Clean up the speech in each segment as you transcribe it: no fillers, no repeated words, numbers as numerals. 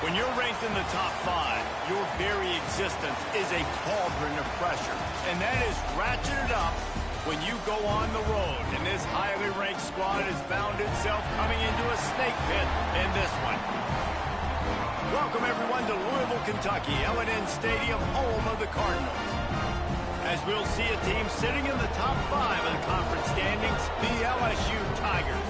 When you're ranked in the top 5, your very existence is a cauldron of pressure. And that is ratcheted up when you go on the road. And this highly ranked squad has found itself coming into a snake pit in this one. Welcome, everyone, to Louisville, Kentucky, L&N Stadium, home of the Cardinals. As we'll see a team sitting in the top 5 of the conference standings, the LSU Tigers.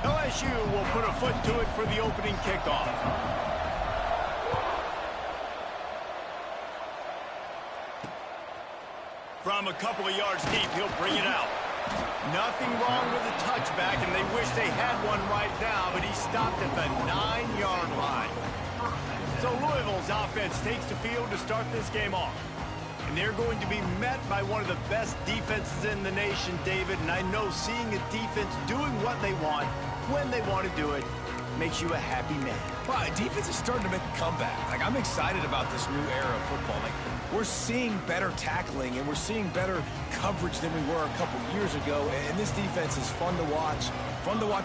LSU will put a foot to it for the opening kickoff. From a couple of yards deep, he'll bring it out. Nothing wrong with the touchback, and they wish they had one right now, but he stopped at the 9-yard line. So Louisville's offense takes the field to start this game off. And they're going to be met by one of the best defenses in the nation, David. And I know seeing a defense doing what they want, when they want to do it, makes you a happy man. Well, defense is starting to make a comeback. I'm excited about this new era of football. We're seeing better tackling, and we're seeing better coverage than we were a couple years ago. And this defense is fun to watch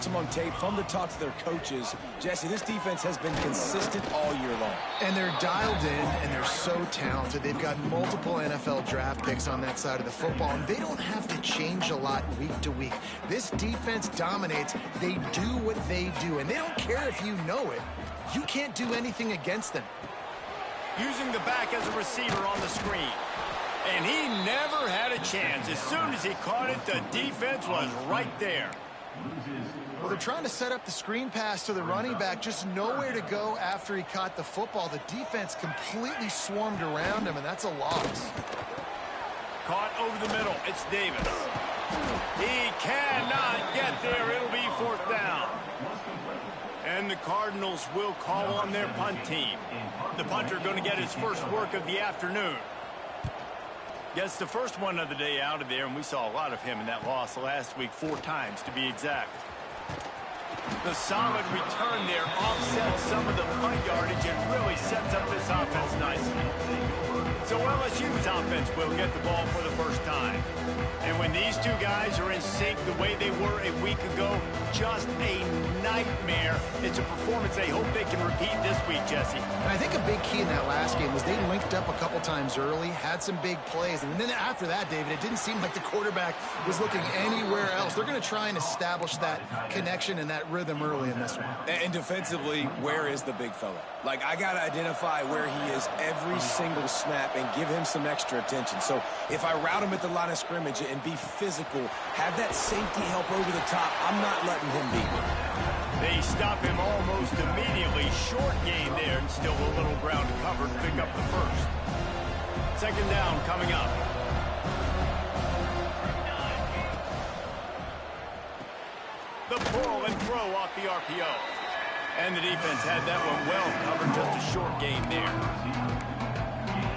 them on tape, fun to talk to their coaches. Jesse, this defense has been consistent all year long. And they're dialed in, and they're so talented. They've got multiple NFL draft picks on that side of the football, and they don't have to change a lot week to week. This defense dominates. They do what they do, and they don't care if you know it. You can't do anything against them. Using the back as a receiver on the screen. And he never had a chance. As soon as he caught it, the defense was right there. Well, they're trying to set up the screen pass to the running back, just nowhere to go after he caught the football. The defense completely swarmed around him, and that's a loss. Caught over the middle. It's Davis. He cannot get there. It'll be 4th down. And the Cardinals will call on their punt team. The punter going to get his first work of the afternoon. Gets the first one of the day out of there, and we saw a lot of him in that loss last week, 4 times to be exact. The solid return there offsets some of the punt yardage and really sets up this offense nicely. So LSU's offense will get the ball for the first time. And when these two guys are in sync the way they were a week ago, just a nightmare. It's a performance they hope they can repeat this week, Jesse. I think a big key in that last game was they linked up a couple times early, had some big plays, and then after that, David, it didn't seem like the quarterback was looking anywhere else. They're going to try and establish that connection and that rhythm early in this one. And defensively, where is the big fella? I got to identify where he is every single snap and give him some extra attention. So if I route him at the line of scrimmage and be physical, have that safety help over the top, I'm not letting him beat me. They stop him almost immediately. Short gain there, and still a little ground to cover to pick up the first. 2nd down coming up. The pull and throw off the RPO. And the defense had that one well covered, just a short gain there.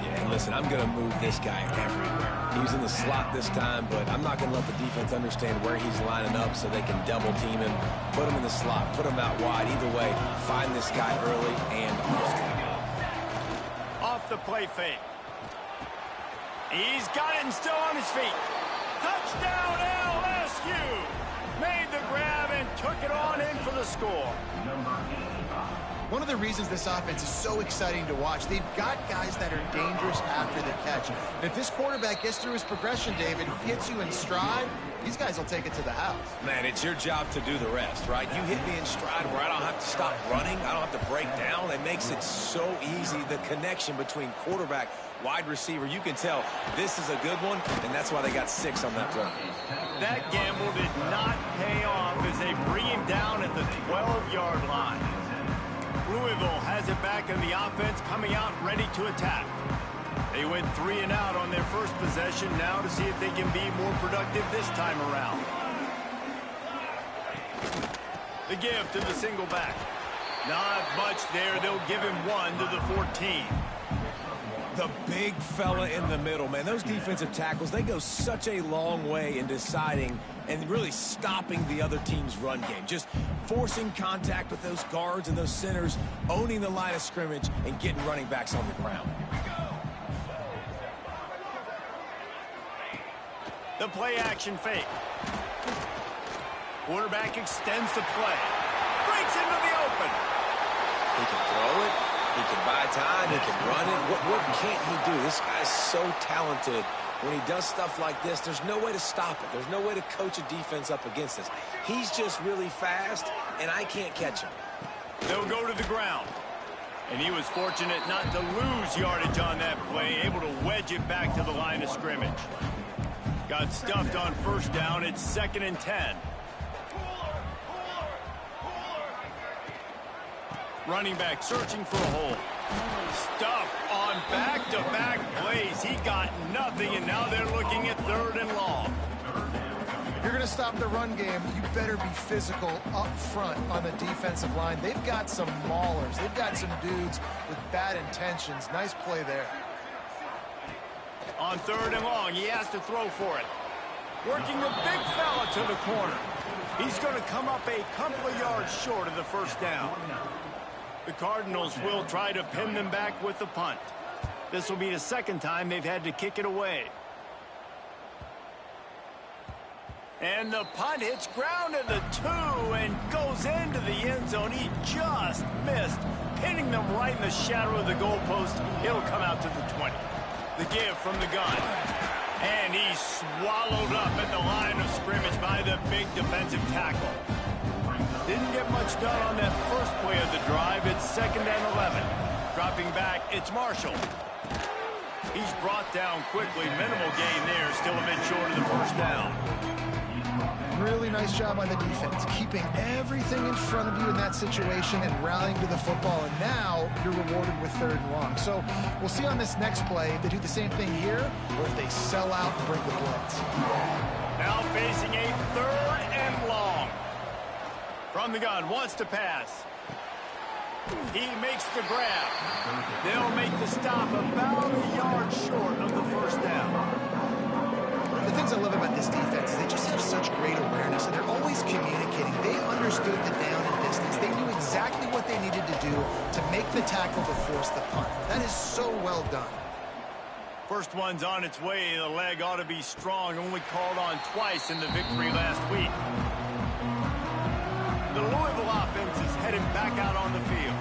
Yeah, listen, I'm going to move this guy everywhere. He's in the slot this time, but I'm not going to let the defense understand where he's lining up so they can double team him, put him in the slot, put him out wide. Either way, find this guy early and often. Off the play fake. He's got it and still on his feet. Touchdown LSU! Made the grab and took it on in for the score. One of the reasons this offense is so exciting to watch, they've got guys that are dangerous after the catch. And if this quarterback gets through his progression, David, hits you in stride, these guys will take it to the house. Man, it's your job to do the rest, right? You hit me in stride where I don't have to stop running. I don't have to break down. It makes it so easy, the connection between quarterback, wide receiver. You can tell this is a good one, and that's why they got 6 on that play. That gamble did not pay off as they bring him down at the 12-yard line. Louisville has it back in the offense, coming out ready to attack. They went 3 and out on their first possession, now to see if they can be more productive this time around. The give to the single back. Not much there. They'll give him 1 to the 14. The big fella in the middle, man. Those defensive tackles, they go such a long way in deciding and really stopping the other team's run game. Just forcing contact with those guards and those centers, owning the line of scrimmage, and getting running backs on the ground. The play action fake. Quarterback extends the play. Breaks into the open. He can throw it. He can buy time. He can run it. What can't he do? This guy's so talented. When he does stuff like this, there's no way to stop it. There's no way to coach a defense up against this. He's just really fast, and I can't catch him. They'll go to the ground. And he was fortunate not to lose yardage on that play, able to wedge it back to the line of scrimmage. Got stuffed on first down. It's 2nd and 10. Running back searching for a hole. Stuffed on back-to-back plays. He got nothing, and now they're looking at 3rd and long. If you're going to stop the run game, you better be physical up front on the defensive line. They've got some maulers. They've got some dudes with bad intentions. Nice play there. On 3rd and long, he has to throw for it. Working the big fella to the corner. He's going to come up a couple of yards short of the first down. The Cardinals will try to pin them back with the punt. This will be the 2nd time they've had to kick it away. And the punt hits ground at the 2 and goes into the end zone. He just missed, pinning them right in the shadow of the goalpost. It'll come out to the 20. The give from the gun. And he's swallowed up at the line of scrimmage by the big defensive tackle. Didn't get much done on that first play of the drive. It's 2nd and 11. Dropping back, it's Marshall. He's brought down quickly. Minimal gain there. Still a bit short of the first down. Really nice job on the defense, keeping everything in front of you in that situation and rallying to the football. And now you're rewarded with 3rd and long. So we'll see on this next play if they do the same thing here or if they sell out and bring the blitz. Now facing a 3rd and long. From the gun, wants to pass. He makes the grab. They'll make the stop about a yard short of the first down. The things I love about this defense is they just have such great awareness, and they're always communicating. They understood the down and distance. They knew exactly what they needed to do to make the tackle to force the punt. That is so well done. First one's on its way. The leg ought to be strong. Only called on twice in the victory last week. The Louisville offense is heading back out on the field.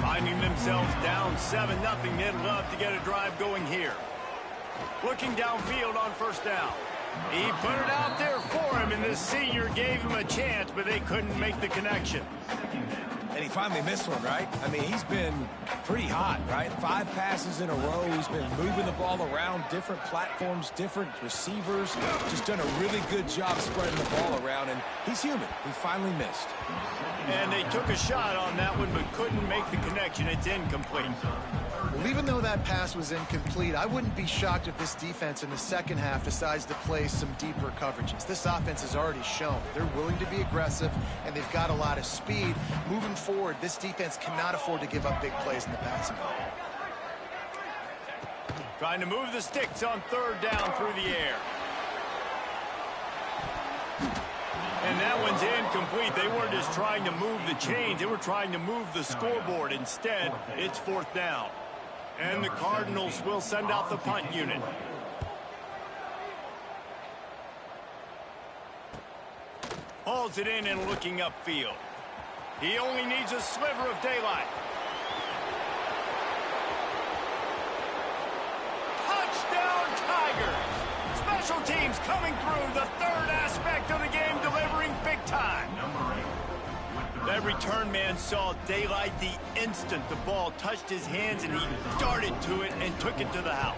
Finding themselves down 7-0. They'd love to get a drive going here. Looking downfield on first down. He put it out there for him, and the senior gave him a chance, but they couldn't make the connection. And he finally missed one, right? I mean, he's been pretty hot, right? 5 passes in a row. He's been moving the ball around different platforms, different receivers. Just done a really good job spreading the ball around, and he's human. He finally missed. And they took a shot on that one, but couldn't make the connection. It's incomplete. Well, even though that pass was incomplete, I wouldn't be shocked if this defense in the second half decides to play some deeper coverages. This offense has already shown they're willing to be aggressive, and they've got a lot of speed. Moving forward, this defense cannot afford to give up big plays in the passing game. Trying to move the sticks on 3rd down through the air. And that one's incomplete. They weren't just trying to move the chains. They were trying to move the scoreboard. Instead, it's 4th down. And the Cardinals will send out the punt unit. Hauls it in and looking upfield. He only needs a sliver of daylight. Touchdown, Tigers! Special teams coming through, the 3rd aspect of the game, delivering big time. That return man saw daylight the instant the ball touched his hands, and he darted to it and took it to the house.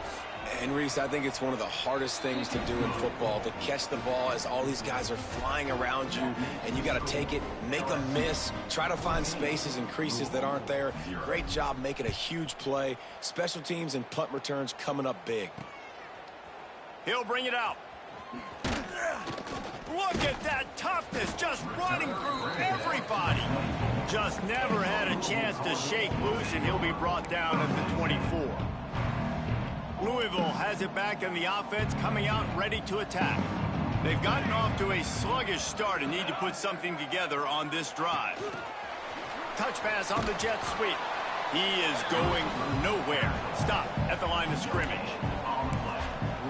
And, Reese, I think it's one of the hardest things to do in football, to catch the ball as all these guys are flying around you, and you got to take it, make a miss, try to find spaces and creases that aren't there. Great job making a huge play. Special teams and punt returns coming up big. He'll bring it out. Look at that toughness, just running through everybody. Just never had a chance to shake loose, and he'll be brought down at the 24. Louisville has it back, and the offense coming out ready to attack. They've gotten off to a sluggish start and need to put something together on this drive. Touch pass on the jet sweep. He is going nowhere. Stop at the line of scrimmage.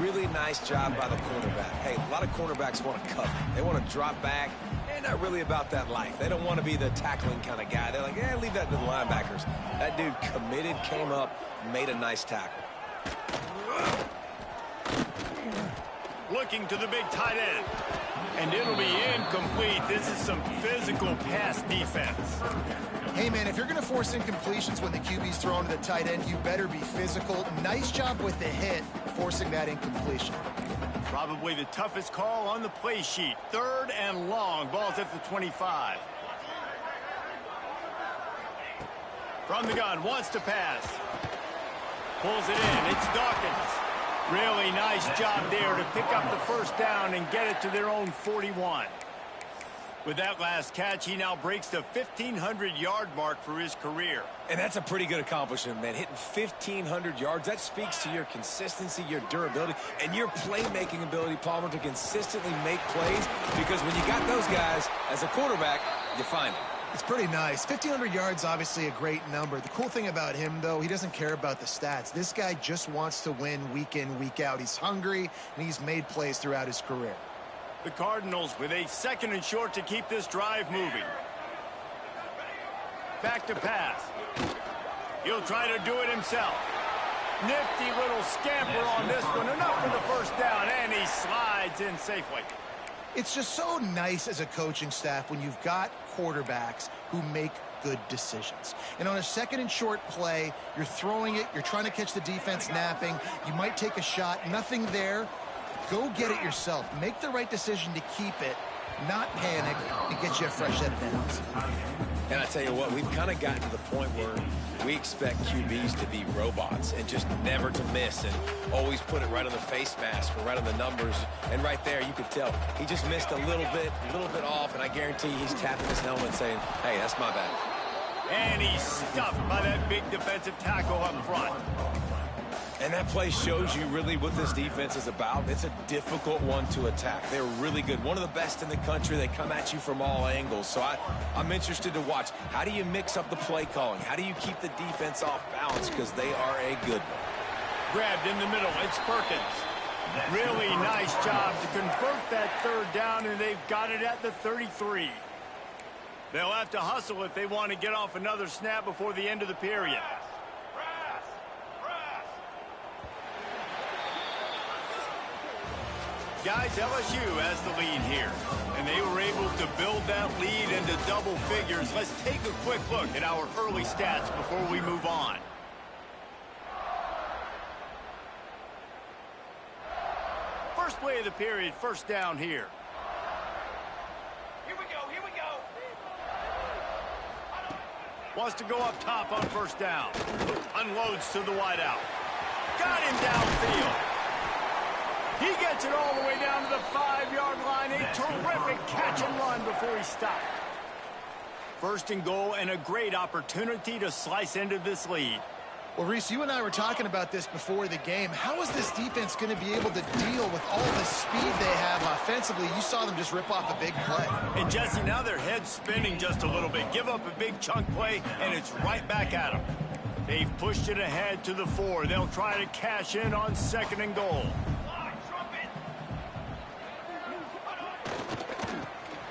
really nice job by the cornerback. Hey, a lot of cornerbacks want to cover. They want to drop back. They're not really about that life. They don't want to be the tackling kind of guy. They're like, leave that to the linebackers. That dude committed, came up, made a nice tackle. Looking to the big tight end. And it'll be incomplete. This is some physical pass defense. Hey, man, if you're going to force incompletions when the QB's thrown to the tight end, you better be physical. Nice job with the hit, forcing that incompletion. Probably the toughest call on the play sheet. 3rd and long. Ball's at the 25. From the gun, wants to pass. Pulls it in. It's Dawkins. Really nice job there to pick up the first down and get it to their own 41. With that last catch, he now breaks the 1,500-yard mark for his career. And that's a pretty good accomplishment, man. Hitting 1,500 yards, that speaks to your consistency, your durability, and your playmaking ability, Palmer, to consistently make plays. Because when you got those guys, as a quarterback, you find them. It's pretty nice. 1,500 yards, obviously a great number. The cool thing about him, though, he doesn't care about the stats. This guy just wants to win week in, week out. He's hungry, and he's made plays throughout his career. The Cardinals with a 2nd and short to keep this drive moving. Back to pass. He'll try to do it himself. Nifty little scamper on this one. Enough for the first down, and he slides in safely. It's just so nice as a coaching staff when you've got quarterbacks who make good decisions. And on a 2nd and short play, you're throwing it, you're trying to catch the defense napping, you might take a shot, nothing there. Go get it yourself. Make the right decision to keep it, not panic, and get you a fresh set of downs. And I tell you what, we've kind of gotten to the point where we expect QBs to be robots and just never to miss and always put it right on the face mask or right on the numbers. And right there, you could tell he just missed a little bit off, and I guarantee he's tapping his helmet saying, hey, that's my bad. And he's stuffed by that big defensive tackle up front. And that play shows you really what this defense is about. It's a difficult one to attack. They're really good. One of the best in the country. They come at you from all angles. So I'm interested to watch. How do you mix up the play calling? How do you keep the defense off balance? Because they are a good one. Grabbed in the middle. It's Perkins. Really nice job to convert that 3rd down, and they've got it at the 33. They'll have to hustle if they want to get off another snap before the end of the period. Guys, LSU has the lead here, and they were able to build that lead into double figures. Let's take a quick look at our early stats before we move on. First play of the period, first down here. Here we go. Wants to go up top on first down. Unloads to the wideout. Got him downfield. He gets it all the way down to the 5-yard line. A terrific catch and run before he stopped. 1st and goal, and a great opportunity to slice into this lead. Well, Reese, you and I were talking about this before the game. How is this defense going to be able to deal with all the speed they have offensively? You saw them just rip off a big play. And, Jesse, now their head's spinning just a little bit. Give up a big chunk play, and it's right back at them. They've pushed it ahead to the 4. They'll try to cash in on 2nd and goal.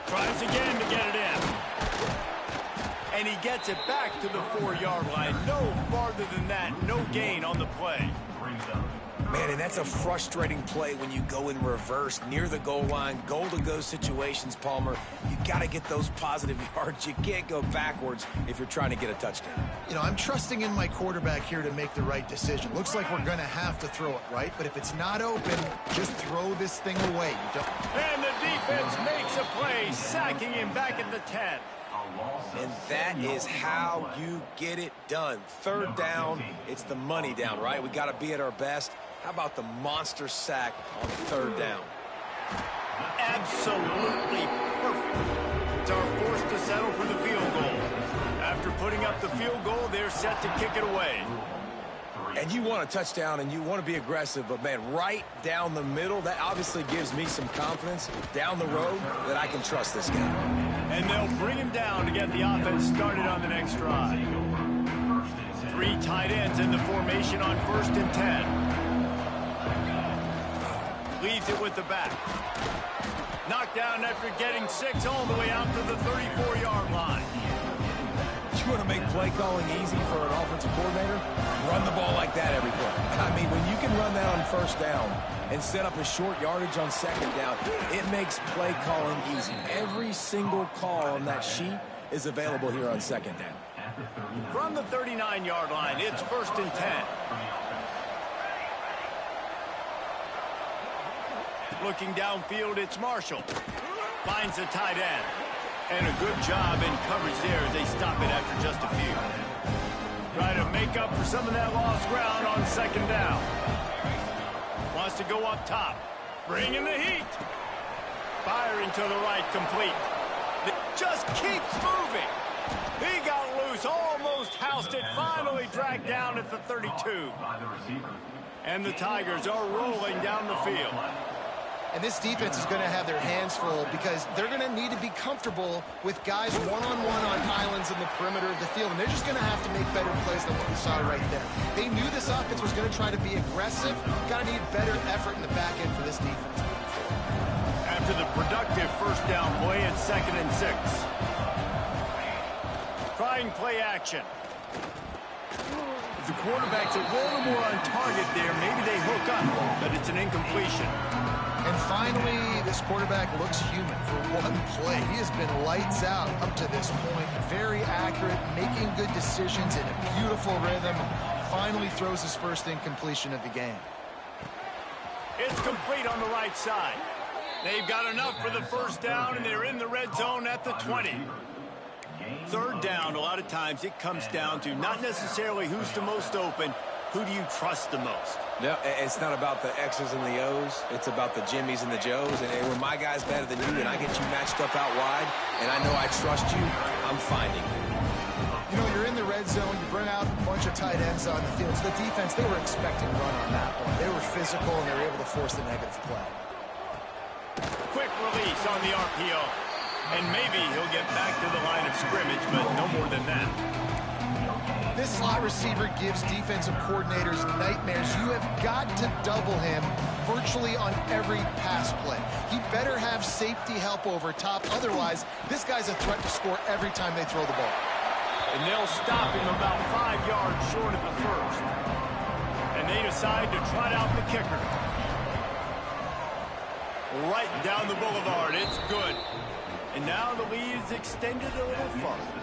Tries again to get it in. And he gets it back to the 4-yard line. No farther than that. No gain on the play. Man, and that's a frustrating play when you go in reverse near the goal line. Goal-to-go situations, Palmer. You got to get those positive yards. You can't go backwards if you're trying to get a touchdown. You know, I'm trusting in my quarterback here to make the right decision. Looks like we're going to have to throw it, right? But if it's not open, just throw this thing away. You don't... And the defense makes a play, sacking him back at the 10. And that is how you get it done. 3rd down, it's the money down, right? We got to be at our best. How about the monster sack on 3rd down? Absolutely perfect. It's our forced to settle for the field goal. After putting up the field goal, they're set to kick it away. And you want a touchdown and you want to be aggressive, but, man, right down the middle, that obviously gives me some confidence down the road that I can trust this guy. And they'll bring him down to get the offense started on the next drive. 3 tight ends in the formation on 1st and 10. Leaves it with the back. Knocked down after getting 6 all the way out to the 34-yard line. You want to make play calling easy for an offensive coordinator? Run the ball like that every play. I mean, when you can run that on first down and set up a short yardage on second down, it makes play calling easy. Every single call on that sheet is available here on second down. From the 39-yard line, it's 1st and 10. Looking downfield, it's Marshall. Finds the tight end. And a good job in coverage there as they stop it after just a few. Trying to make up for some of that lost ground on second down. Wants to go up top. Bringing the heat. Firing to the right, complete. It just keeps moving. He got loose, almost housed it, finally dragged down at the 32. And the Tigers are rolling down the field. And this defense is going to have their hands full because they're going to need to be comfortable with guys one-on-one on islands in the perimeter of the field. And they're just going to have to make better plays than what we saw right there. They knew this offense was going to try to be aggressive. Got to need better effort in the back end for this defense. After the productive first down play, it's 2nd and 6. Trying play action. If the quarterback's a little more on target there, maybe they hook up, but it's an incompletion. And finally, this quarterback looks human for one play. He has been lights out up to this point. Very accurate, making good decisions in a beautiful rhythm. Finally throws his first incompletion of the game. It's complete on the right side. They've got enough for the first down, and they're in the red zone at the 20. Third down, a lot of times it comes down to not necessarily who's the most open, who do you trust the most? No, it's not about the X's and the O's. It's about the Jimmies and the Joes. And when my guy's better than you and I get you matched up out wide and I know I trust you, I'm finding you. You know, you're in the red zone. You bring out a bunch of tight ends on the field. So the defense, they were expecting a run on that one. They were physical, and they were able to force the negative play. Quick release on the RPO. And maybe he'll get back to the line of scrimmage, but no more than that. This slot receiver gives defensive coordinators nightmares. You have got to double him virtually on every pass play. He better have safety help over top. Otherwise, this guy's a threat to score every time they throw the ball. And they'll stop him about 5 yards short of the first. And they decide to trot out the kicker. Right down the boulevard. It's good. And now the lead is extended a little further.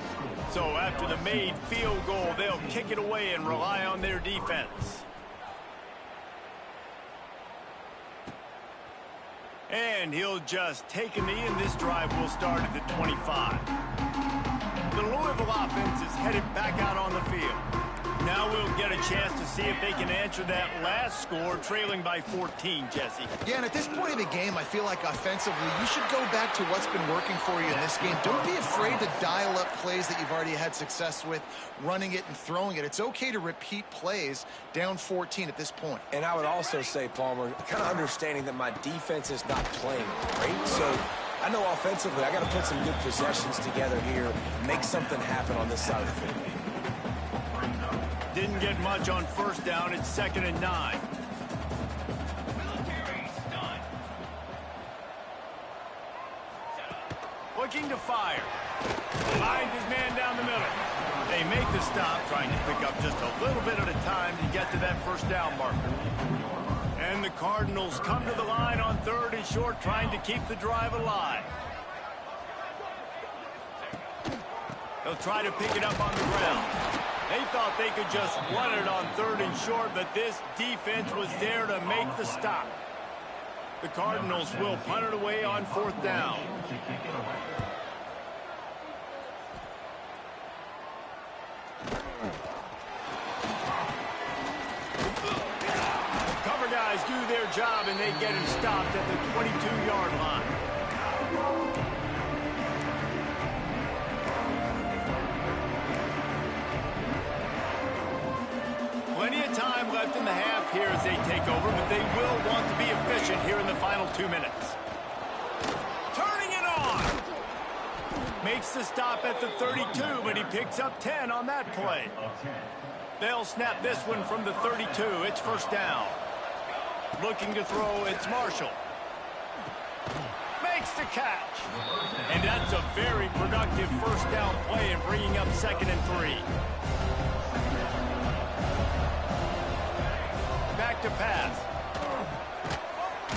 So after the made field goal, they'll kick it away and rely on their defense. And he'll just take a knee, and this drive will start at the 25. The Louisville offense is headed back out on the field. Now we'll get a chance to see if they can answer that last score, trailing by 14, Jesse. Yeah, and at this point in the game, I feel like offensively, you should go back to what's been working for you in this game. Don't be afraid to dial up plays that you've already had success with, running it and throwing it. It's okay to repeat plays down 14 at this point. And I would also say, Palmer, kind of understanding that my defense is not playing great, so I know offensively I got to put some good possessions together here, make something happen on this side of the field. Didn't get much on first down. It's 2nd and 9. Looking to fire. Finds his man down the middle. They make the stop, trying to pick up just a little bit at a time to get to that first down marker. And the Cardinals come to the line on 3rd and short, trying to keep the drive alive. They'll try to pick it up on the ground. They thought they could just run it on 3rd and short, but this defense was there to make the stop. The Cardinals will punt it away on 4th down. Cover guys do their job, and they get him stopped at the 22-yard line. Plenty of time left in the half here as they take over, but they will want to be efficient here in the final 2 minutes. Turning it on! Makes the stop at the 32, but he picks up 10 on that play. They'll snap this one from the 32. It's first down. Looking to throw, it's Marshall. Makes the catch. And that's a very productive first down play and bringing up 2nd and 3. Back to pass.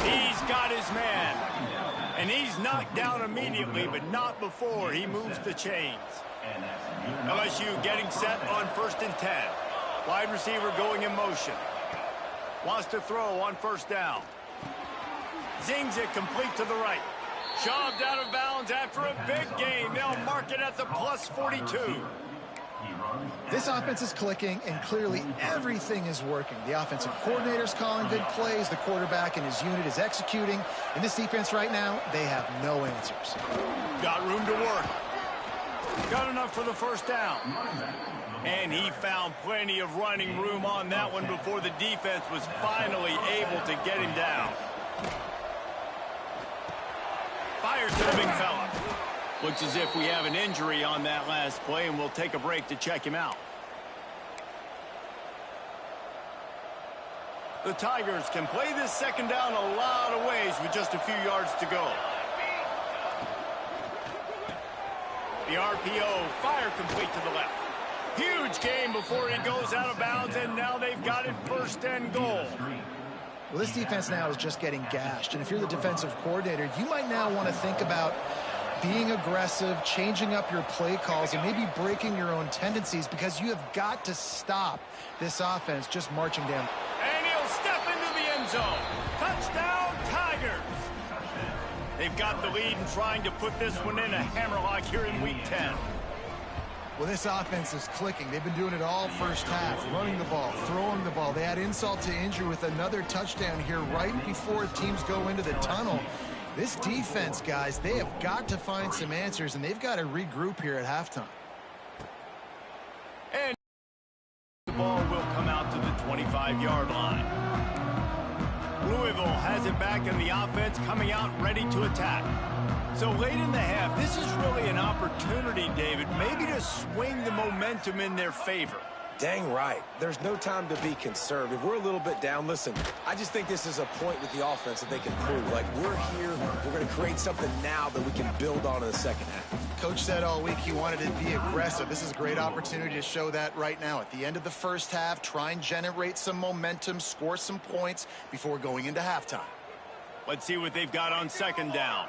He's got his man. And he's knocked down immediately, but not before he moves the chains. LSU getting set on 1st and 10. Wide receiver going in motion. Wants to throw on 1st down. Zings it complete to the right. Shoved out of bounds after a big gain. They'll mark it at the plus 42. This offense is clicking, and clearly everything is working. The offensive coordinator's calling good plays. The quarterback and his unit is executing. And this defense right now, they have no answers. Got room to work. Got enough for the 1st down. And he found plenty of running room on that one before the defense was finally able to get him down. Fires to the big fella. Looks as if we have an injury on that last play, and we'll take a break to check him out. The Tigers can play this 2nd down a lot of ways with just a few yards to go. The RPO, fire complete to the left. Huge gain before he goes out of bounds, and now they've got it 1st and goal. Well, this defense now is just getting gashed, and if you're the defensive coordinator, you might now want to think about being aggressive, changing up your play calls, and maybe breaking your own tendencies, because you have got to stop this offense just marching down. And he'll step into the end zone. Touchdown, Tigers! They've got the lead and trying to put this one in a hammerlock here in Week 10. Well, this offense is clicking. They've been doing it all first half, running the ball, throwing the ball. They add insult to injury with another touchdown here right before teams go into the tunnel. This defense, guys, they have got to find some answers, and they've got to regroup here at halftime. And the ball will come out to the 25-yard line. Louisville has it back, and the offense coming out ready to attack. So late in the half, this is really an opportunity, David, maybe to swing the momentum in their favor. Dang right. There's no time to be concerned. If we're a little bit down, listen, I just think this is a point with the offense that they can prove. Like, we're here, we're going to create something now that we can build on in the 2nd half. Coach said all week he wanted to be aggressive. This is a great opportunity to show that right now. At the end of the 1st half, try and generate some momentum, score some points before going into halftime. Let's see what they've got on 2nd down.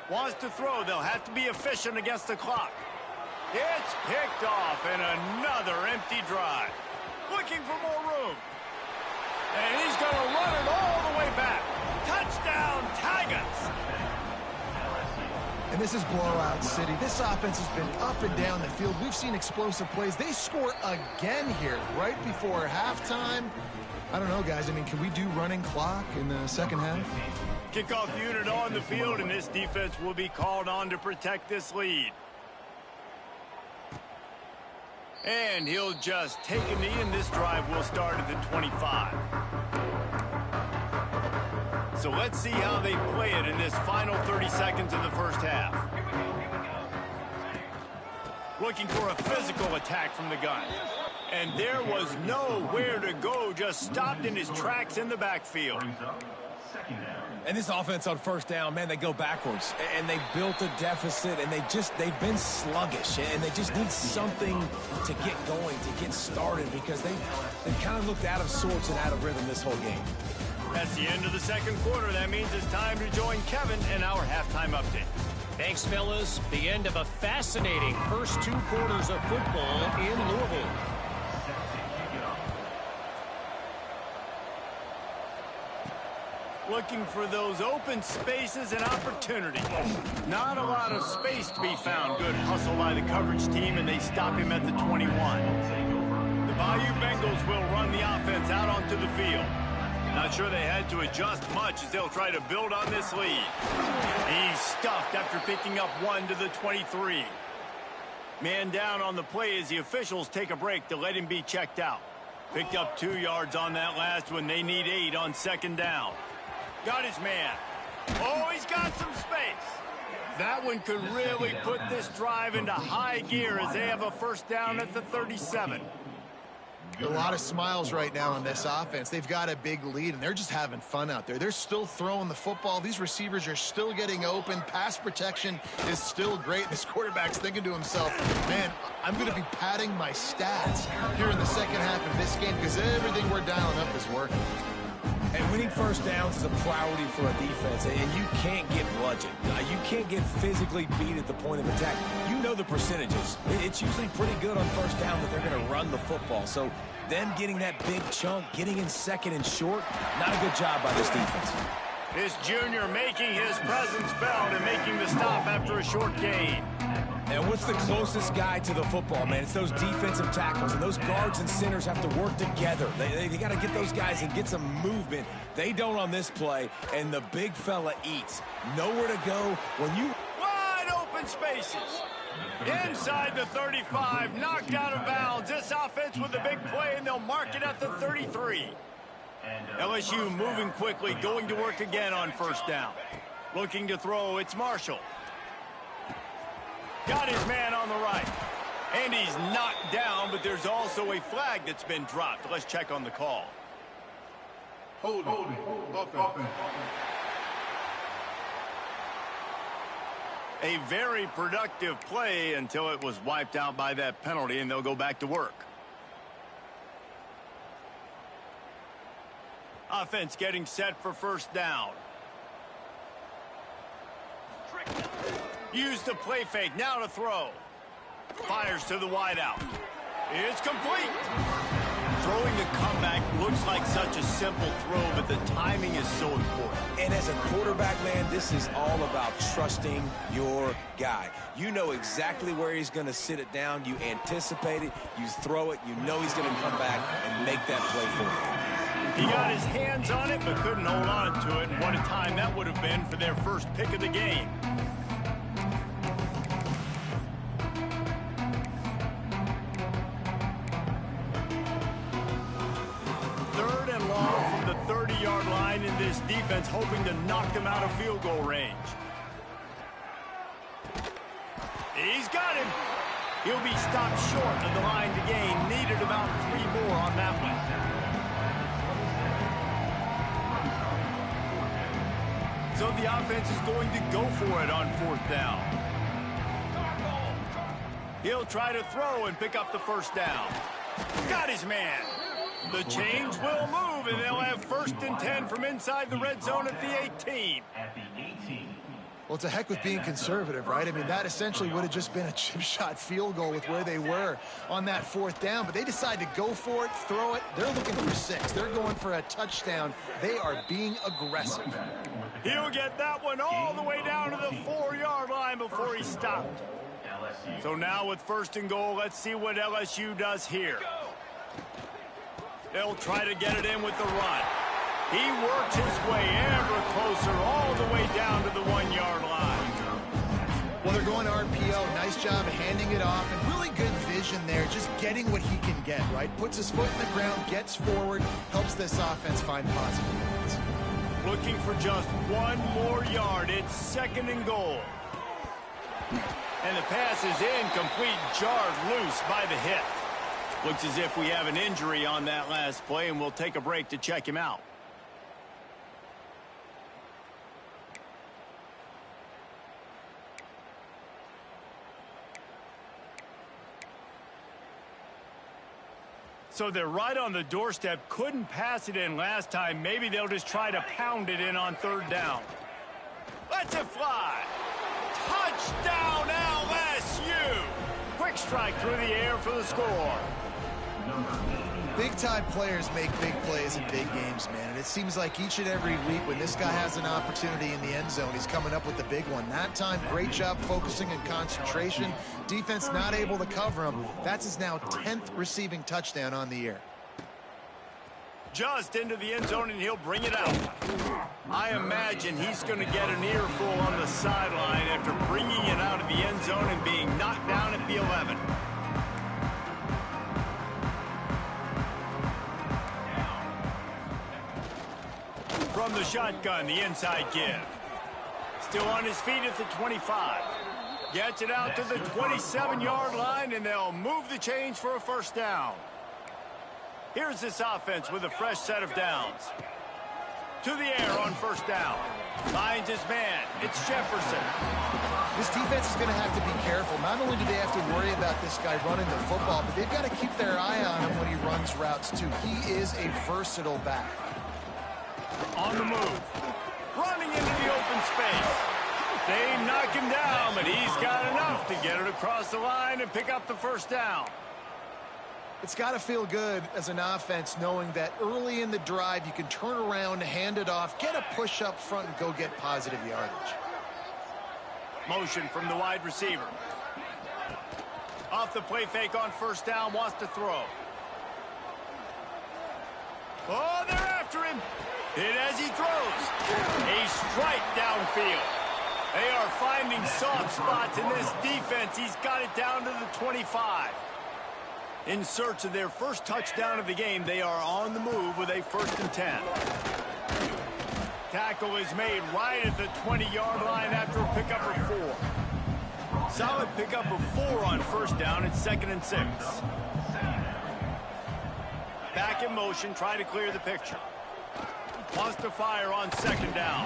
Wants to throw. They'll have to be efficient against the clock. It's picked off, and another empty drive. Looking for more room. And he's going to run it all the way back. Touchdown, Tigers! And this is blowout city. This offense has been up and down the field. We've seen explosive plays. They score again here right before halftime. I don't know, guys. I mean, can we do running clock in the 2nd half? Kickoff unit on the field, and this defense will be called on to protect this lead. And he'll just take a knee, and this drive will start at the 25. So let's see how they play it in this final 30 seconds of the 1st half. Looking for a physical attack from the gun. And there was nowhere to go, just stopped in his tracks in the backfield. And this offense on 1st down, man, they go backwards. And they built a deficit, and they've been sluggish. And they just need something to get going, to get started, because they kind of looked out of sorts and out of rhythm this whole game. That's the end of the 2nd quarter. That means it's time to join Kevin in our halftime update. Thanks, fellas. The end of a fascinating first 2 quarters of football in Louisville. Looking for those open spaces and opportunities. Not a lot of space to be found. Good hustle by the coverage team, and they stop him at the 21. The Bayou Bengals will run the offense out onto the field. Not sure they had to adjust much as they'll try to build on this lead. He's stuffed after picking up 1 to the 23. Man down on the play as the officials take a break to let him be checked out. Picked up 2 yards on that last one. They need 8 on 2nd down. Got his man. Oh, he's got some space. That one could really put this drive into high gear as they have a 1st down at the 37. A lot of smiles right now on this offense. They've got a big lead, and they're just having fun out there. They're still throwing the football. These receivers are still getting open. Pass protection is still great. This quarterback's thinking to himself, man, I'm going to be padding my stats here in the second half of this game because everything we're dialing up is working. And winning first downs is a priority for a defense, and you can't get bludgeoned. You can't get physically beat at the point of attack. You know the percentages. It's usually pretty good on first down that they're going to run the football. So them getting that big chunk, getting in second and short, not a good job by this defense. This junior making his presence felt and making the stop after a short gain. And what's the closest guy to the football, man? It's those defensive tackles, and those guards and centers have to work together. They got to get those guys and get some movement. They don't on this play, and the big fella eats. Nowhere to go when you... Wide open spaces. Inside the 35, knocked out of bounds. This offense with a big play, and they'll mark it at the 33. LSU moving quickly, going to work again on first down. Looking to throw, it's Marshall. Got his man on the right. And he's knocked down, but there's also a flag that's been dropped. Let's check on the call. Holding. Offense. A very productive play until it was wiped out by that penalty, and they'll go back to work. Offense getting set for first down. Use the play fake, now to throw. Fires to the wideout. It's complete. Throwing the comeback looks like such a simple throw, but the timing is so important. And as a quarterback, man, this is all about trusting your guy. You know exactly where he's going to sit it down. You anticipate it. You throw it. You know he's going to come back and make that play for you. He got his hands on it, but couldn't hold on to it. And what a time that would have been for their first pick of the game. Third and long from the 30-yard line, in this defense hoping to knock them out of field goal range. He's got him. He'll be stopped short of the line to gain. Needed about 3 more on that one. So the offense is going to go for it on fourth down. He'll try to throw and pick up the first down. Got his man. The chains will move, and they'll have first and 10 from inside the red zone at the 18. Well, it's a heck with being conservative, right? I mean, that essentially would have just been a chip shot field goal with where they were on that fourth down, but they decide to go for it, throw it. They're looking for 6. They're going for a touchdown. They are being aggressive. He'll get that one all the way down to the 4-yard line before he stopped. So now with first and goal, let's see what LSU does here. They'll try to get it in with the run. He works his way ever closer all the way down to the 1-yard line. Well, they're going RPO. Nice job handing it off, and really good vision there, just getting what he can get, right? Puts his foot in the ground, gets forward, helps this offense find positive moments. Looking for just 1 more yard. It's second and goal. And the pass is incomplete, jarred loose by the hit. Looks as if we have an injury on that last play, and we'll take a break to check him out. So they're right on the doorstep. Couldn't pass it in last time. Maybe they'll just try to pound it in on third down. Lets it fly. Touchdown LSU. Quick strike through the air for the score. Big-time players make big plays in big games, man. And it seems like each and every week when this guy has an opportunity in the end zone, he's coming up with the big one. That time, great job focusing and concentration. Defense not able to cover him. That's his now 10th receiving touchdown on the year. Just into the end zone, and he'll bring it out. I imagine he's going to get an earful on the sideline after bringing it out of the end zone and being knocked down at the 11. From the shotgun, the inside give. Still on his feet at the 25. Gets it out to the 27-yard line, and they'll move the chains for a first down. Here's this offense with a fresh set of downs. To the air on first down. Finds his man. It's Jefferson. This defense is going to have to be careful. Not only do they have to worry about this guy running the football, but they've got to keep their eye on him when he runs routes, too. He is a versatile back. On the move. Running into the open space. They knock him down, but he's got enough to get it across the line and pick up the first down. It's got to feel good as an offense knowing that early in the drive you can turn around, hand it off, get a push up front, and go get positive yardage. Motion from the wide receiver. Off the play fake on first down, wants to throw. Oh, they're after him. Hit as he throws. A strike downfield. They are finding soft spots in this defense. He's got it down to the 25. In search of their first touchdown of the game, they are on the move with a 1st and 10. Tackle is made right at the 20-yard line after a pickup of 4. Solid pickup of 4 on first down. It's 2nd and 6. Back in motion, try to clear the picture. Wants to fire on 2nd down.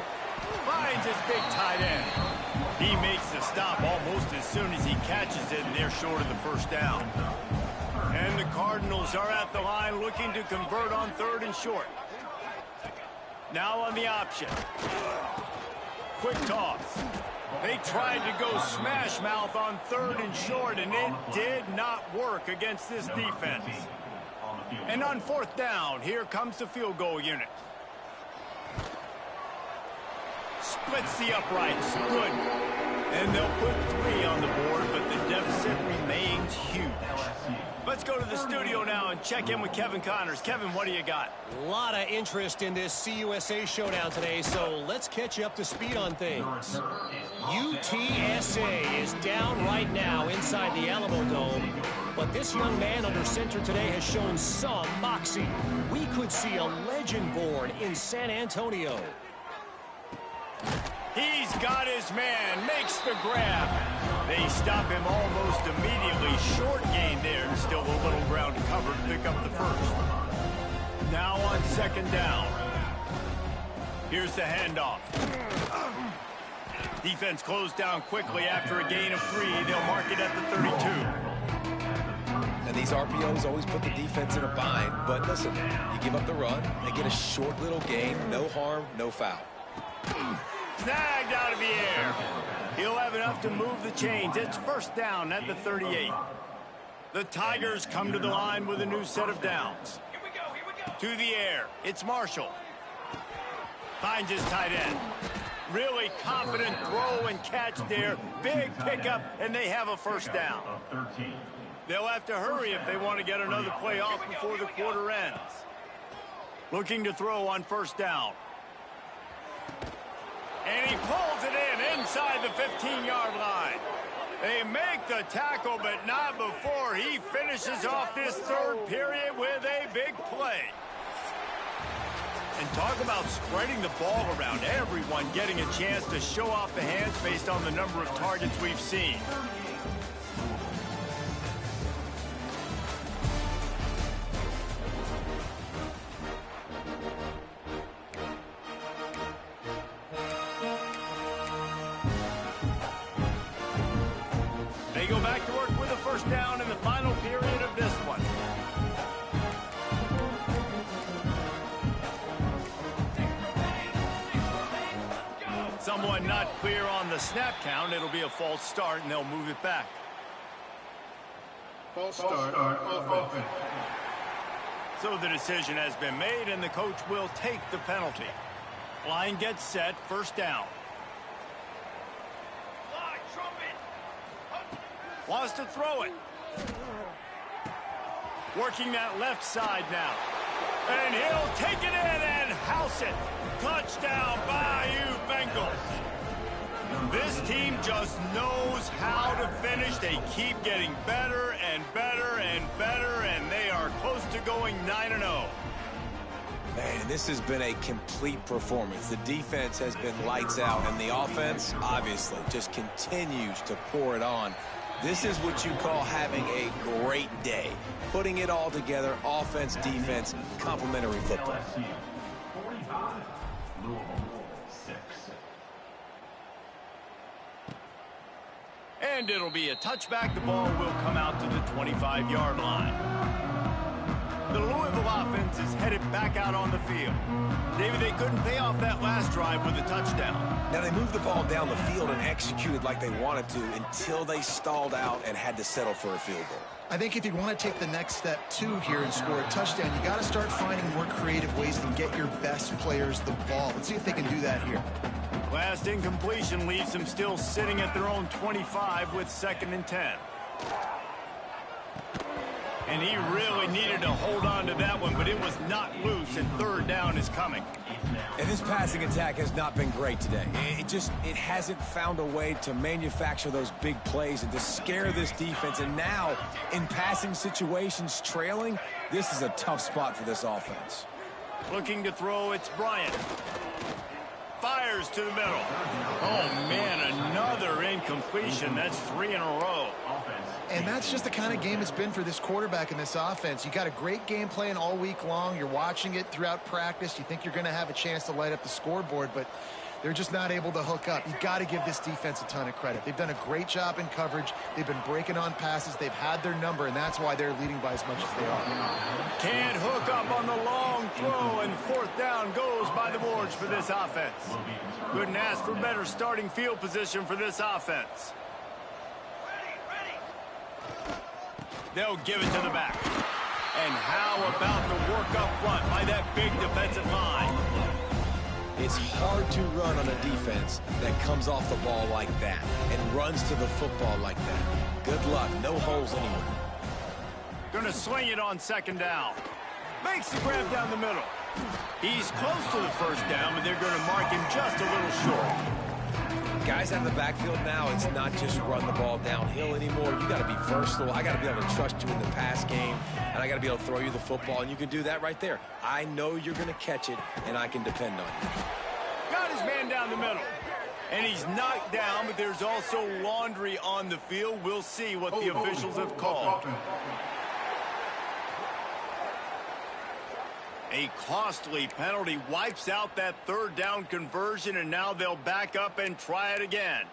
Finds his big tight end. He makes the stop almost as soon as he catches it, and they're short of the first down. And the Cardinals are at the line looking to convert on 3rd and short. Now on the option. Quick toss. They tried to go smash mouth on 3rd and short, and it did not work against this defense. And on 4th down, here comes the field goal unit. Splits the uprights. Good. And they'll put 3 on the board, but the deficit remains huge. Let's go to the studio now and check in with Kevin Connors. Kevin, what do you got? A lot of interest in this CUSA showdown today, so let's catch you up to speed on things. UTSA is down right now inside the Alamo Dome, but this young man under center today has shown some moxie. We could see a legend born in San Antonio. He's got his man, makes the grab. They stop him almost immediately. Short gain there, and still a little ground to cover to pick up the first. Now on 2nd down. Here's the handoff. Defense closed down quickly after a gain of 3. They'll mark it at the 32. And these RPOs always put the defense in a bind. But listen, you give up the run, they get a short little gain, no harm, no foul. Snagged out of the air. He'll have enough to move the chains. It's 1st down at the 38. The Tigers come to the line with a new set of downs. Here we go. To the air. It's Marshall. Finds his tight end. Really confident throw and catch there. Big pickup, and they have a 1st down. They'll have to hurry if they want to get another play off before the quarter ends. Looking to throw on 1st down. And he pulls it in inside the 15-yard line. They make the tackle, but not before he finishes off this 3rd period with a big play. And talk about spreading the ball around. Everyone getting a chance to show off the hands based on the number of targets we've seen. They go back to work with a 1st down in the final period of this one. Someone not clear on the snap count. It'll be a false start, and they'll move it back. False start offense. So the decision has been made, and the coach will take the penalty. Line gets set, 1st down. Wants to throw it. Working that left side now. And he'll take it in and house it. Touchdown, Bayou Bengals. This team just knows how to finish. They keep getting better and better and better, and they are close to going 9-0. Man, this has been a complete performance. The defense has been lights out, and the offense, obviously, just continues to pour it on. This is what you call having a great day. Putting it all together, offense, defense, complementary football. LSU 45, Louisville 6. And it'll be a touchback. The ball will come out to the 25-yard line. The Louisville offense is headed back out on the field. David, they couldn't pay off that last drive with a touchdown. Now, they moved the ball down the field and executed like they wanted to until they stalled out and had to settle for a field goal. I think if you want to take the next step, too, here and score a touchdown, you got to start finding more creative ways to get your best players the ball. Let's see if they can do that here. Last incompletion leaves them still sitting at their own 25 with 2nd and 10. And he really needed to hold on to that one, but it was not loose, and 3rd down is coming. And this passing attack has not been great today. It hasn't found a way to manufacture those big plays and to scare this defense. And now, in passing situations, trailing, this is a tough spot for this offense. Looking to throw, it's Bryant. Fires to the middle. Oh, man, another incompletion. That's 3 in a row. And that's just the kind of game it's been for this quarterback in this offense. You got a great game plan all week long. You're watching it throughout practice. You think you're going to have a chance to light up the scoreboard, but they're just not able to hook up. You got to give this defense a ton of credit. They've done a great job in coverage. They've been breaking on passes. They've had their number, and that's why they're leading by as much as they are. Can't hook up on the long throw, and 4th down goes by the boards for this offense. Couldn't ask for better starting field position for this offense. They'll give it to the back. And how about the work up front by that big defensive line? It's hard to run on a defense that comes off the ball like that and runs to the football like that. Good luck. No holes anywhere. Going to swing it on 2nd down. Makes the grab down the middle. He's close to the 1st down, but they're going to mark him just a little short. Guys out in the backfield now, it's not just run the ball downhill anymore. You got to be versatile. I got to be able to trust you in the pass game, and I got to be able to throw you the football, and you can do that right there. I know you're going to catch it, and I can depend on you. Got his man down the middle. And he's knocked down, but there's also laundry on the field. We'll see what the officials have called. A costly penalty wipes out that 3rd down conversion, and now they'll back up and try it again.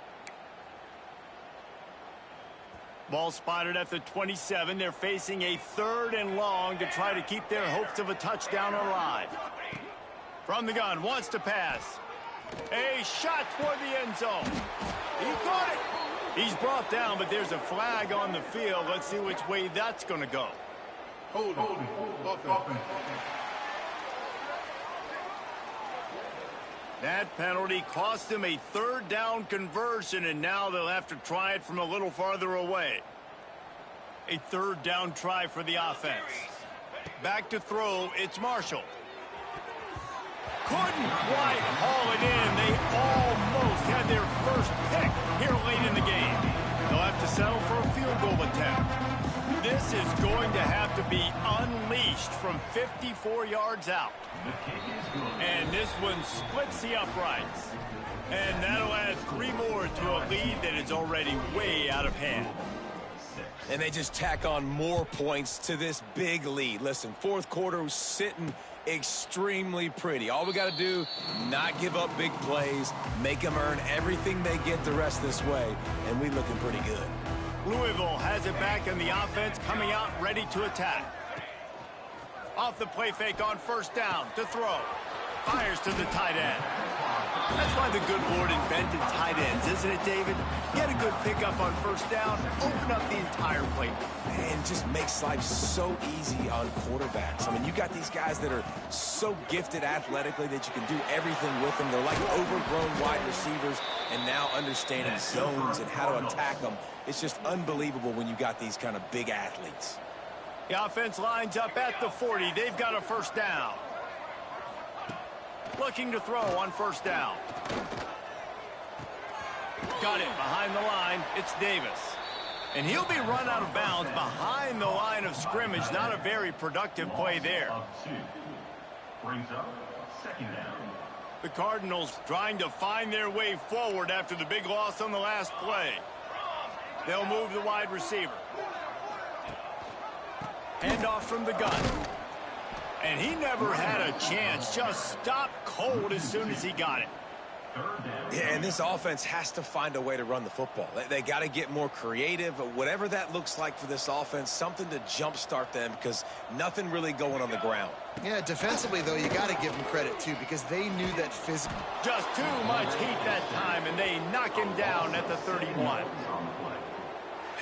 Ball spotted at the 27. They're facing a 3rd and long to try to keep their hopes of a touchdown alive. From the gun, wants to pass. A shot toward the end zone. He caught it. He's brought down, but there's a flag on the field. Let's see which way that's going to go. Hold it. That penalty cost them a 3rd down conversion, and now they'll have to try it from a little farther away. A 3rd down try for the offense. Back to throw, it's Marshall. Couldn't quite haul it in. They almost had their first pick here late in the game. They'll have to settle for a field goal attempt. This is going to have to be unleashed from 54 yards out. And this one splits the uprights. And that'll add 3 more to a lead that is already way out of hand. And they just tack on more points to this big lead. Listen, 4th quarter was sitting extremely pretty. All we got to do, not give up big plays, make them earn everything they get the rest this way, and we looking pretty good. Louisville has it back, and the offense coming out ready to attack. Off the play fake on 1st down to throw. Fires to the tight end. That's why the good Lord invented tight ends, isn't it, David? Get a good pickup on 1st down, open up the entire plate. Man, just makes life so easy on quarterbacks. I mean, you got these guys that are so gifted athletically that you can do everything with them. They're like overgrown wide receivers, and now understanding zones and how to attack them. It's just unbelievable when you got these kind of big athletes. The offense lines up at the 40. They've got a 1st down. Looking to throw on 1st down. Got it behind the line. It's Davis. And he'll be run out of bounds behind the line of scrimmage. Not a very productive play there. Brings up 2nd down. The Cardinals trying to find their way forward after the big loss on the last play. They'll move the wide receiver. Handoff from the gun. And he never had a chance. Just stopped cold as soon as he got it. Yeah, and this offense has to find a way to run the football. They got to get more creative, whatever that looks like for this offense, something to jumpstart them because nothing really going on the ground. Yeah, defensively, though, you got to give them credit, too, because they knew that physical. Just too much heat that time, and they knock him down at the 31.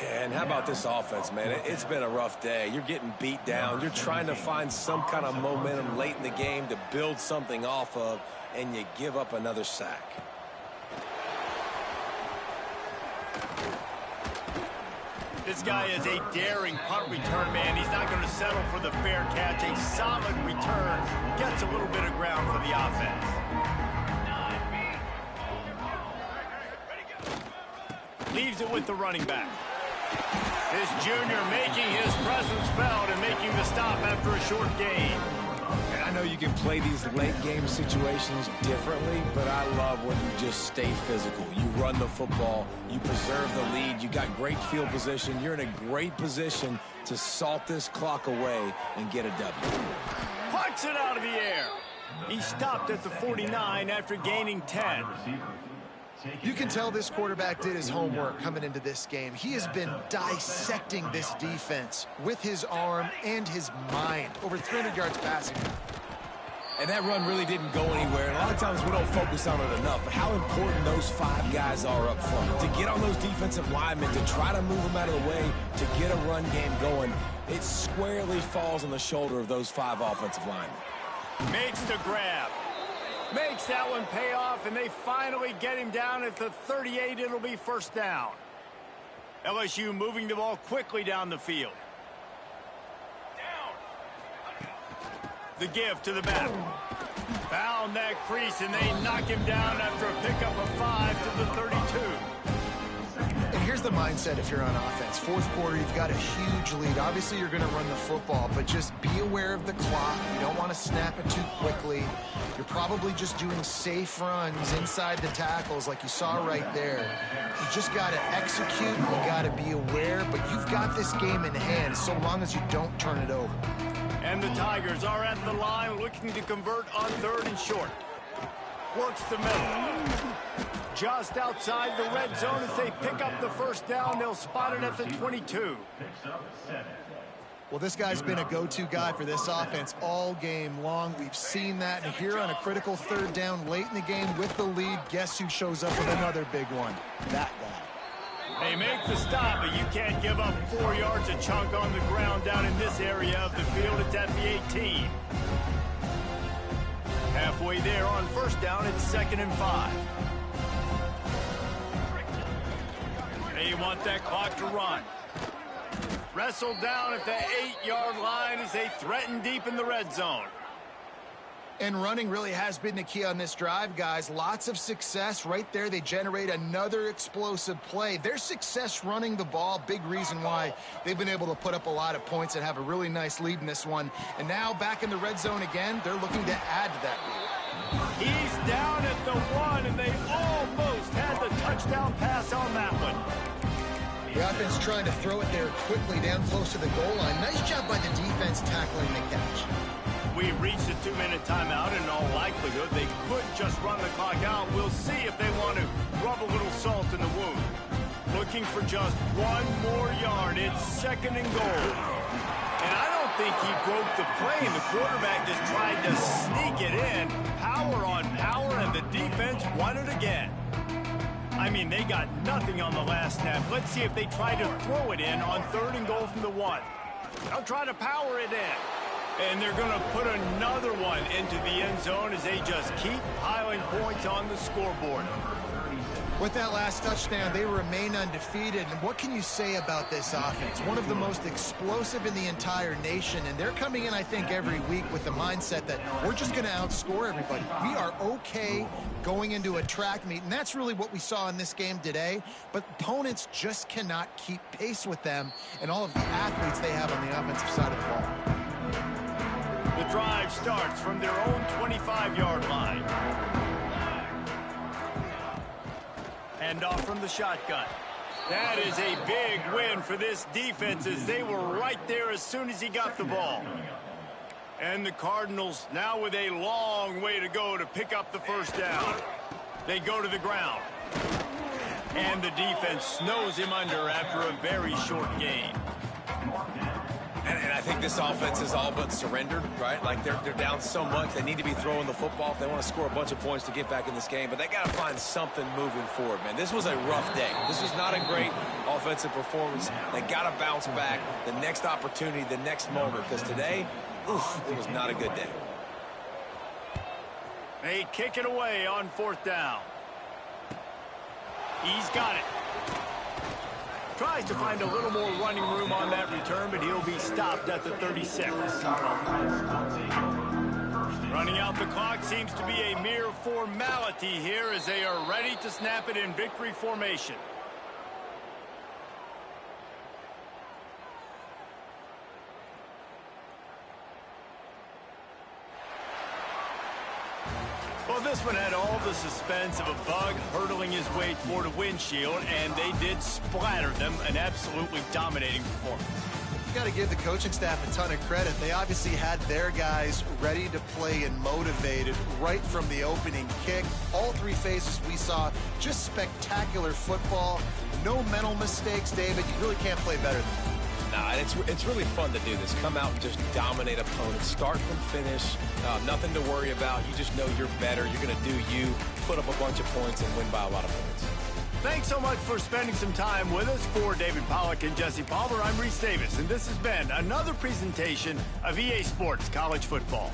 And how about this offense, man? It's been a rough day. You're getting beat down. You're trying to find some kind of momentum late in the game to build something off of, and you give up another sack. This guy is a daring punt return man. He's not going to settle for the fair catch. A solid return gets a little bit of ground for the offense. Leaves it with the running back. This junior making his presence felt and making the stop after a short gain. And I know you can play these late game situations differently, but I love when you just stay physical. You run the football, you preserve the lead, you got great field position, you're in a great position to salt this clock away and get a W. Puts it out of the air. He stopped at the 49 after gaining 10. You can tell this quarterback did his homework coming into this game. He has been dissecting this defense with his arm and his mind. Over 300 yards passing. And that run really didn't go anywhere. And a lot of times we don't focus on it enough. But how important those 5 guys are up front. To get on those defensive linemen, to try to move them out of the way, to get a run game going, it squarely falls on the shoulder of those 5 offensive linemen. Makes the grab. Makes that one pay off, and they finally get him down at the 38. It'll be first down. LSU moving the ball quickly down the field. The give to the back. Found that crease, and they knock him down after a pickup of 5 to the 32. And here's the mindset if you're on offense. Fourth quarter, you've got a huge lead. Obviously, you're going to run the football, but just be aware of the clock. You don't want to snap it too quickly. You're probably just doing safe runs inside the tackles like you saw right there. You just got to execute. You got to be aware, but you've got this game in hand so long as you don't turn it over. And the Tigers are at the line looking to convert on 3rd and short. Works the middle. Just outside the red zone as they pick up the first down. They'll spot it at the 22. Well, this guy's been a go-to guy for this offense all game long. We've seen that. And here on a critical 3rd down late in the game with the lead, guess who shows up with another big one? That guy. They make the stop, but you can't give up 4 yards a chunk on the ground down in this area of the field. It's at the 18. Halfway there on first down, it's 2nd and 5. They want that clock to run. Wrestled down at the 8-yard line as they threaten deep in the red zone. And running really has been the key on this drive, guys. Lots of success right there. They generate another explosive play. Their success running the ball, big reason why they've been able to put up a lot of points and have a really nice lead in this one. And now back in the red zone again, they're looking to add to that lead. He's down at the 1, and they almost had the touchdown pass on that one. The offense trying to throw it there quickly down close to the goal line. Nice job by the defense tackling the catch. We've reached a 2-minute timeout, and in all likelihood, they could just run the clock out. We'll see if they want to rub a little salt in the wound. Looking for just 1 more yard. It's 2nd and goal. And I don't think he broke the play, and the quarterback just tried to sneak it in. Power on power, and the defense won it again. I mean, they got nothing on the last snap. Let's see if they try to throw it in on 3rd and goal from the 1. They'll try to power it in. And they're going to put another one into the end zone as they just keep piling points on the scoreboard. With that last touchdown, they remain undefeated. And what can you say about this offense? One of the most explosive in the entire nation. And they're coming in, I think, every week with the mindset that we're just going to outscore everybody. We are okay going into a track meet. And that's really what we saw in this game today. But opponents just cannot keep pace with them and all of the athletes they have on the offensive side of the ball. The drive starts from their own 25-yard line. Handoff from the shotgun. That is a big win for this defense as they were right there as soon as he got the ball. And the Cardinals now with a long way to go to pick up the first down. They go to the ground. And the defense snows him under after a very short gain. And I think this offense is all but surrendered, right? Like they're down so much. They need to be throwing the football if they want to score a bunch of points to get back in this game. But they got to find something moving forward, man. This was a rough day. This was not a great offensive performance. They got to bounce back the next opportunity, the next moment. Because today, it was not a good day. They kick it away on fourth down. He's got it. Tries to find a little more running room on that return, but he'll be stopped at the 36. Running out the clock seems to be a mere formality here as they are ready to snap it in victory formation. Well, this one had all the suspense of a bug hurtling his way toward a windshield, and they did splatter them, an absolutely dominating performance. You got to give the coaching staff a ton of credit. They obviously had their guys ready to play and motivated right from the opening kick. All three phases we saw, just spectacular football. No mental mistakes, David. You really can't play better than that. Nah, it's really fun to do this. Come out and just dominate opponents. Start from finish. Nothing to worry about. You just know you're better. You're going to do you. Put up a bunch of points and win by a lot of points. Thanks so much for spending some time with us. For David Pollack and Jesse Palmer, I'm Reese Davis, and this has been another presentation of EA Sports College Football.